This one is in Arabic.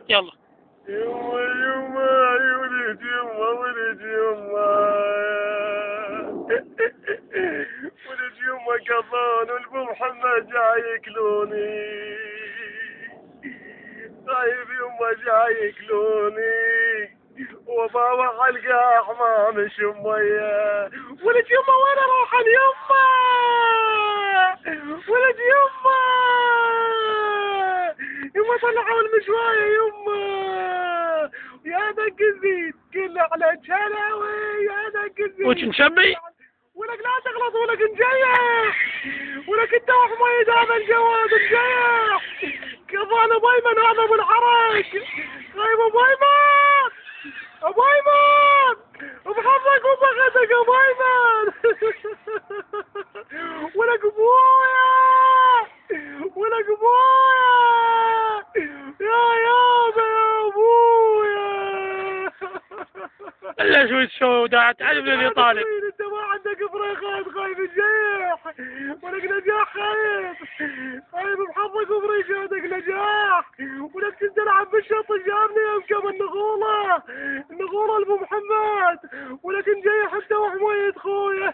يلا. يما يما ولد يما ولد يما ولد يما قضان والبو محمد جاي يكلوني طيب يما جاي يكلوني وبابا حلقة حمام شمية ولد يما وين اروح اليما ولد يما يما طلعوا المشواية يما يا دق الزيت كله على جلاوي يا دق الزيت وش نشبي؟ ولك لا تغلط ولك نجيح ولك انت وحميد هذا الجواد نجيح كفانا بايمن هذا ابو الحرك طيب ابو ايمن ابو ايمن بحظك وبغدك ابو ايمن ولك ابويا ولك ابويا يا يابا يا ابويا الا شو تسوي وداعت تعجبني اللي طالب. انت ما عندك فريقات خايف نجيح ولك نجاح خايف خايف بحظك وبريقاتك نجاح ولك تلعب بالشط جابني يوم كم النغوله ابو محمد ولك نجيح انت وحميد خويا